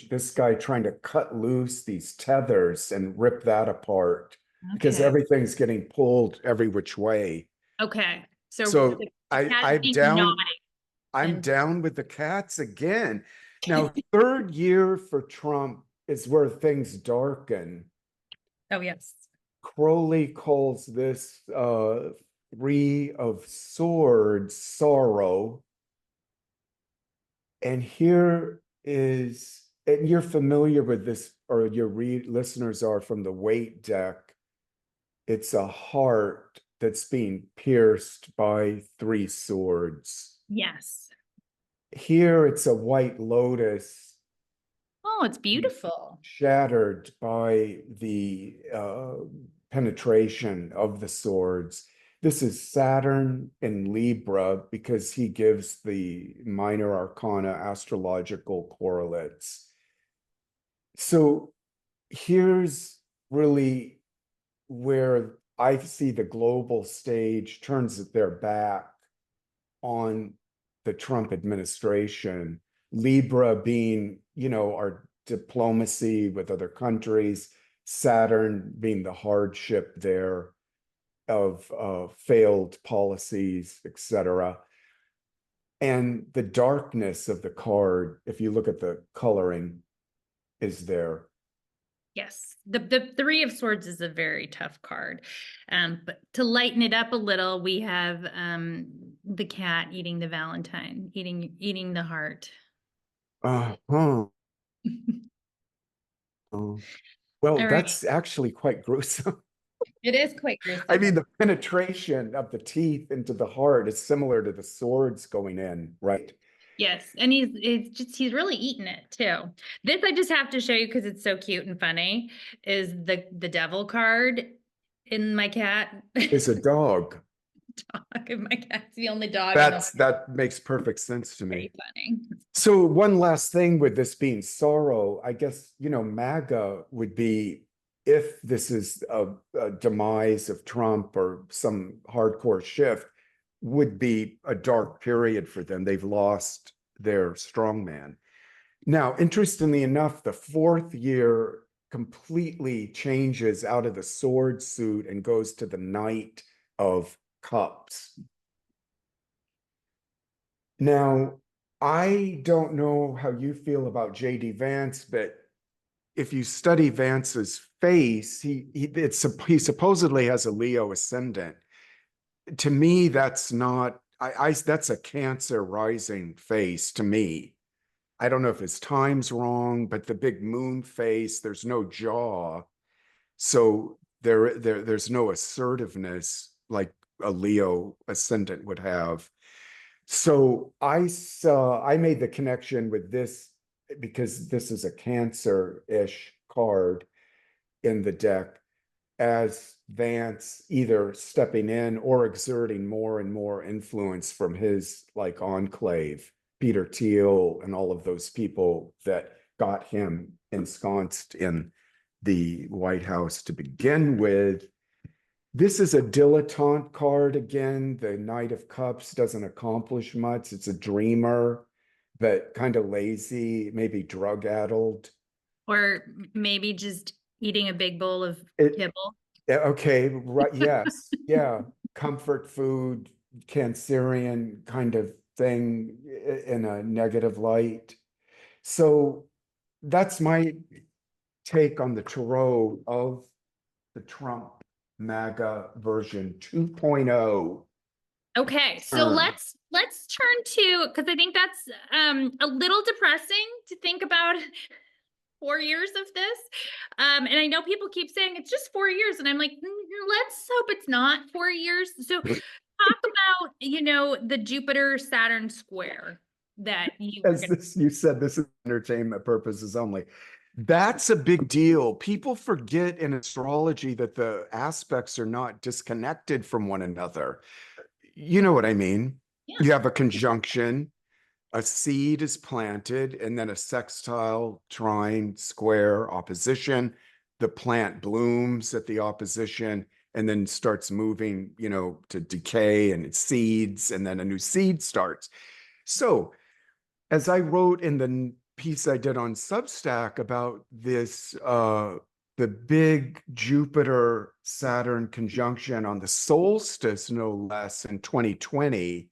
this guy trying to cut loose these tethers and rip that apart because Okay. everything's getting pulled every which way. Okay. So So the cat is I'm being down, naughty. I'm And down with the cats again. Now, third year for Trump is where things darken. oh yes. Crowley calls this Three of Swords sorrow. And here is, and you're familiar with this, or your listeners are from the weight deck. It's a heart that's being pierced by three swords. Yes. Here it's a white lotus Oh, it's beautiful. shattered by the penetration of the swords. This is Saturn in Libra because he gives the minor arcana astrological correlates. So here's really where I see the global stage turns their back on the Trump administration. Libra being, our diplomacy with other countries, Saturn being the hardship there of failed policies, etc. And the darkness of the card, if you look at the coloring, is there. Yes. The Three of Swords is a very tough card. But to lighten it up a little, we have the cat eating the Valentine, eating the heart. Uh-huh. Well, All right. that's actually quite gruesome. It is quite I gruesome. mean, the penetration of the teeth into the heart is similar to the swords going in, right? Yes, and he's really eating it too. This I just have to show you because it's so cute and funny. Is the devil card in my cat Is a dog. dog? And my cat's the only dog in the world. That makes perfect sense to Pretty me. funny. So one last thing with this being sorrow, I guess, MAGA would be if this is a demise of Trump or some hardcore shift, would be a dark period for them. They've lost their strongman. Now, interestingly enough, the fourth year completely changes out of the sword suit and goes to the Knight of Cups. Now, I don't know how you feel about J.D. Vance, but if you study Vance's face, he supposedly has a Leo ascendant. To me, that's not, that's a Cancer rising face to me. I don't know if his time's wrong, but the big moon face, there's no jaw. So there's no assertiveness like a Leo ascendant would have. So I made the connection with this because this is a Cancer-ish card in the deck as Vance either stepping in or exerting more and more influence from his like enclave, Peter Thiel and all of those people that got him ensconced in the White House to begin with. This is a dilettante card again. The Knight of Cups doesn't accomplish much. It's a dreamer, but kind of lazy, maybe drug-addled. Or maybe just eating a big bowl of It, kibble. okay, right, yes, yeah. Comfort food, Cancerian kind of thing in a negative light. So that's my take on the tarot of the Trump MAGA version 2.0. Okay, so let's turn to because I think that's a little depressing to think about 4 years of this. And I know people keep saying it's just 4 years, and I'm like, let's hope it's not 4 years. So talk about, the Jupiter Saturn square that you were As gonna. this, you said this is entertainment purposes only. That's a big deal. People forget in astrology that the aspects are not disconnected from one another. You know what I mean? Yeah. You have a conjunction, a seed is planted, and then a sextile, trine, square, opposition. the plant blooms at the opposition and then starts moving, to decay and it seeds, and then a new seed starts. So as I wrote in the piece I did on Substack about this, the big Jupiter Saturn conjunction on the solstice, no less, in 2020,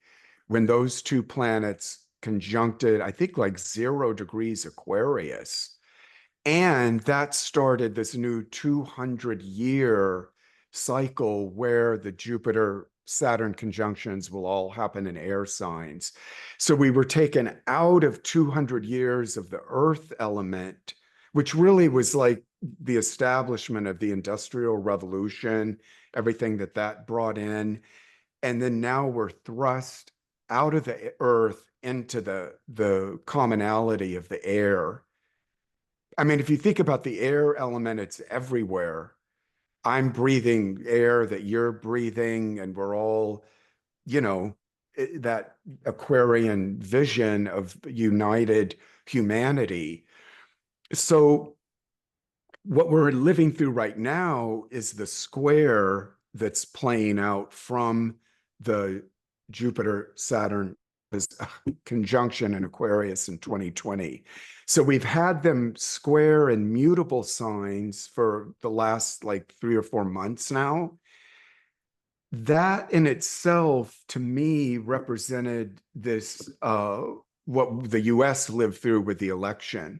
when those two planets conjuncted, I think like 0 degrees Aquarius. And that started this new 200-year cycle where the Jupiter Saturn conjunctions will all happen in air signs. So we were taken out of 200 years of the earth element, which really was like the establishment of the Industrial Revolution, everything that brought in. And then now we're thrust out of the earth into the commonality of the air. I mean, if you think about the air element, it's everywhere. I'm breathing air that you're breathing, and we're all, that Aquarian vision of united humanity. So what we're living through right now is the square that's playing out from the Jupiter Saturn conjunction in Aquarius in 2020. So we've had them square in mutable signs for the last like 3 or 4 months now. That in itself, to me, represented this, what the US lived through with the election,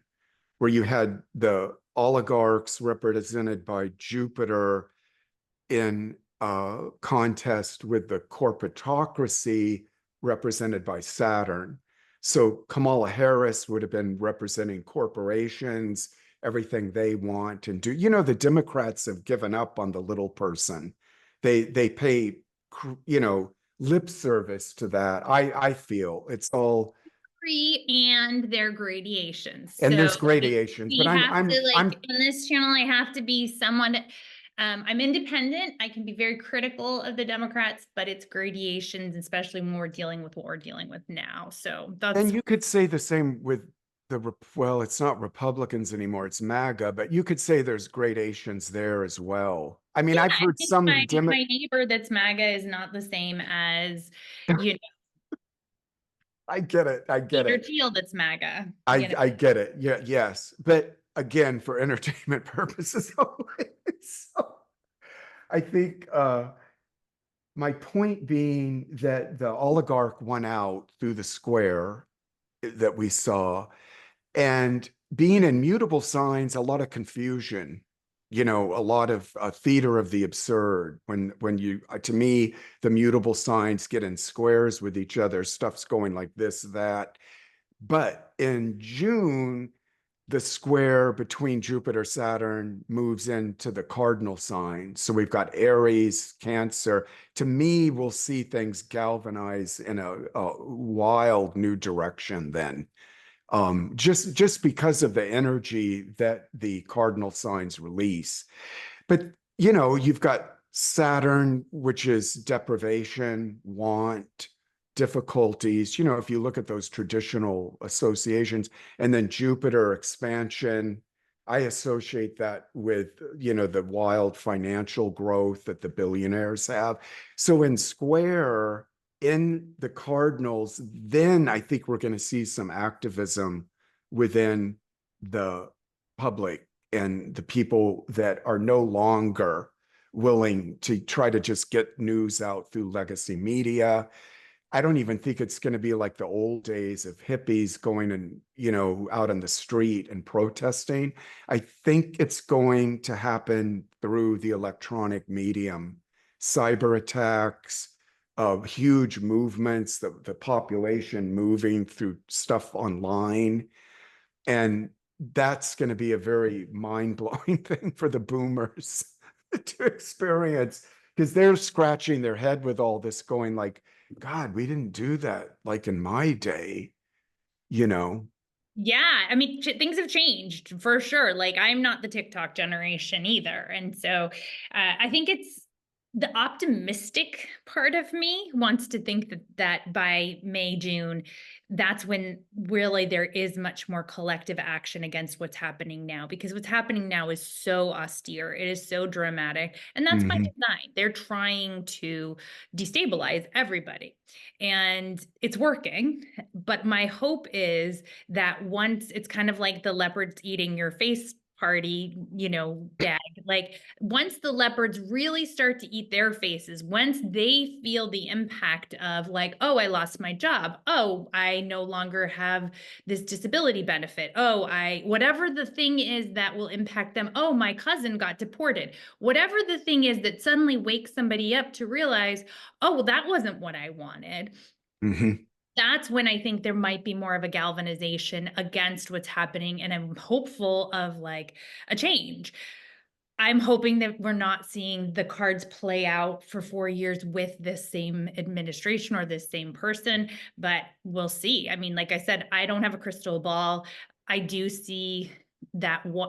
where you had the oligarchs represented by Jupiter in contest with the corporatocracy represented by Saturn. So Kamala Harris would have been representing corporations, everything they want and do. The Democrats have given up on the little person. They pay, lip service to that. I feel it's all, And their gradations. and So there's gradations, but we have to, like, I'm on this channel, I have to be someone, I'm independent. I can be very critical of the Democrats, but it's gradations, especially when we're dealing with what we're dealing with now. So that's. And you could say the same with well, it's not Republicans anymore, it's MAGA, but you could say there's gradations there as well. I mean, Yeah, I've I heard think some my neighbor that's MAGA is not the same as, you know, I get it. I get Peter it. Thiel that's MAGA. I get it. Yeah, yes. But again, for entertainment purposes only. So I think my point being that the oligarch won out through the square that we saw. And being in mutable signs, a lot of confusion, a lot of theater of the absurd. When you, to me, the mutable signs get in squares with each other, stuff's going like this, that. But in June, the square between Jupiter, Saturn moves into the cardinal sign. So we've got Aries, Cancer. To me, we'll see things galvanize in a wild new direction then. Just because of the energy that the cardinal signs release. But, you've got Saturn, which is deprivation, want, difficulties, if you look at those traditional associations, and then Jupiter expansion. I associate that with, the wild financial growth that the billionaires have. So in square, in the cardinals, then I think we're going to see some activism within the public and the people that are no longer willing to try to just get news out through legacy media. I don't even think it's going to be like the old days of hippies going and, out on the street and protesting. I think it's going to happen through the electronic medium, cyber attacks, huge movements, the population moving through stuff online. And that's going to be a very mind-blowing thing for the boomers to experience, because they're scratching their head with all this going like, God, we didn't do that like in my day, Yeah, I mean, things have changed for sure. Like, I'm not the TikTok generation either. And so I think it's The optimistic part of me wants to think that by May, June, that's when really there is much more collective action against what's happening now, because what's happening now is so austere. It is so dramatic. And that's by Hmm. design. They're trying to destabilize everybody. And it's working. But my hope is that once it's kind of like the leopards eating your face party, gag, like once the leopards really start to eat their faces, once they feel the impact of like, oh, I lost my job. Oh, I no longer have this disability benefit. Oh, whatever the thing is that will impact them. Oh, my cousin got deported. Whatever the thing is that suddenly wakes somebody up to realize, oh, well, that wasn't what I wanted. Hmm. That's when I think there might be more of a galvanization against what's happening. And I'm hopeful of like a change. I'm hoping that we're not seeing the cards play out for 4 years with this same administration or this same person, but we'll see. I mean, like I said, I don't have a crystal ball. I do see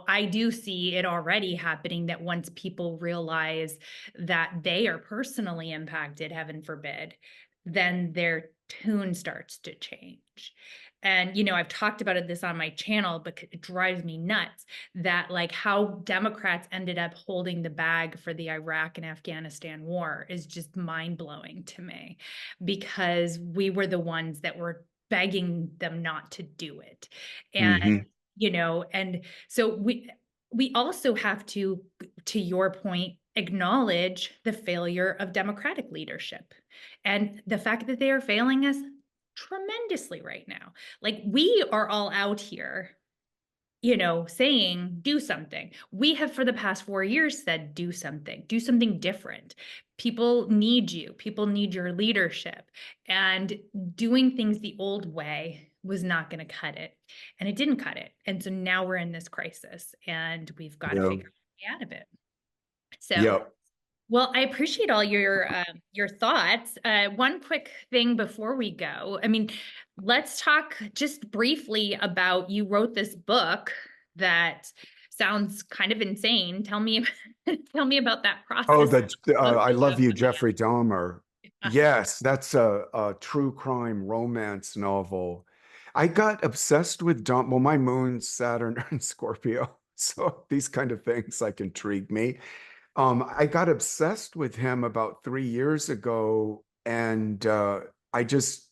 I do see it already happening, that once people realize that they are personally impacted, heaven forbid, then their tune starts to change. And, I've talked about this on my channel, but it drives me nuts that like how Democrats ended up holding the bag for the Iraq and Afghanistan war is just mind-blowing to me, because we were the ones that were begging them not to do it. And Hmm. and so we also have to your point, acknowledge the failure of democratic leadership and the fact that they are failing us tremendously right now. Like we are all out here, saying do something. We have for the past 4 years said do something different. People need you, people need your leadership. And doing things the old way was not going to cut it. And it didn't cut it. And so now we're in this crisis and we've got to Yeah. figure a way out of it. So Yep. well, I appreciate all your thoughts. One quick thing before we go. I mean, let's talk just briefly about, you wrote this book that sounds kind of insane. Tell me, tell me about that Oh, process. the I love you, Jeffrey Dahmer. Yes, that's a true crime romance novel. I got obsessed with Dahmer. Well, my moon's Saturn and Scorpio, so these kind of things like intrigue me. I got obsessed with him about 3 years ago, and I just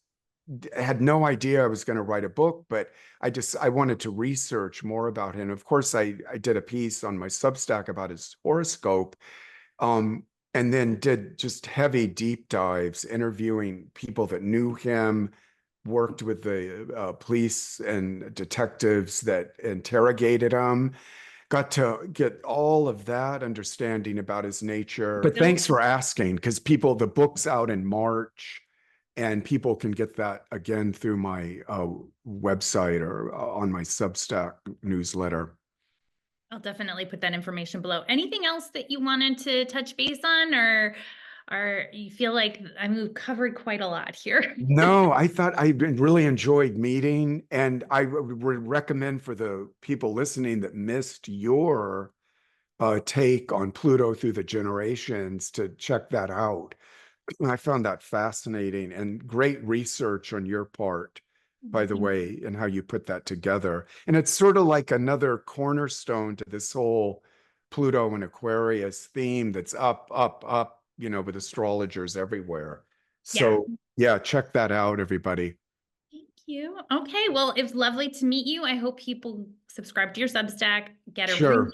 had no idea I was going to write a book, but I wanted to research more about him. Of course, I did a piece on my Substack about his horoscope, um, and then did just heavy deep dives, interviewing people that knew him, worked with the police and detectives that interrogated him, got to get all of that understanding about his nature. But So thanks for asking, because the book's out in March, and people can get that again through my website or on my Substack newsletter. I'll definitely put that information below. Anything else that you wanted to touch base on, or you feel like we've covered quite a lot here? No, I thought I really enjoyed meeting, and I would recommend for the people listening that missed your take on Pluto through the generations to check that out. I found that fascinating and great research on your part, by the way, and how you put that together. And it's sort of like another cornerstone to this whole Pluto and Aquarius theme that's up, up, up, with astrologers everywhere. Yeah. So, yeah, check that out, everybody. Thank you. Okay, well, it was lovely to meet you. I hope people subscribe to your Substack, get a reading. Sure.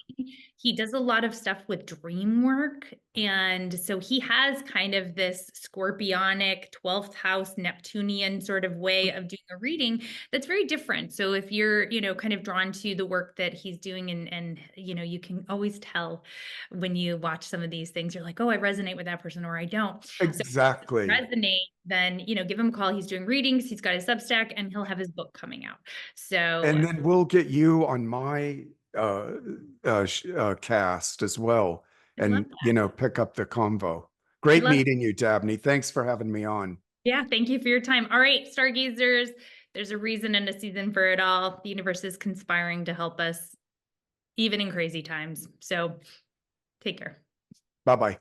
He does a lot of stuff with dream work. And so he has kind of this scorpionic 12th house Neptunian sort of way of doing a reading that's very different. So if you're, kind of drawn to the work that he's doing, and you can always tell when you watch some of these things, you're like, oh, I resonate with that person or I don't. So Exactly. resonate, then give him a call. He's doing readings, he's got his Substack, and he'll have his book coming out. So And then we'll get you on my cast as well, I love and that. pick up the convo. I Great love meeting you, Dabney. Thanks for having me on. Yeah, thank you for your time. All right, stargazers, there's a reason and a season for it all. The universe is conspiring to help us even in crazy times. So take care. Bye bye.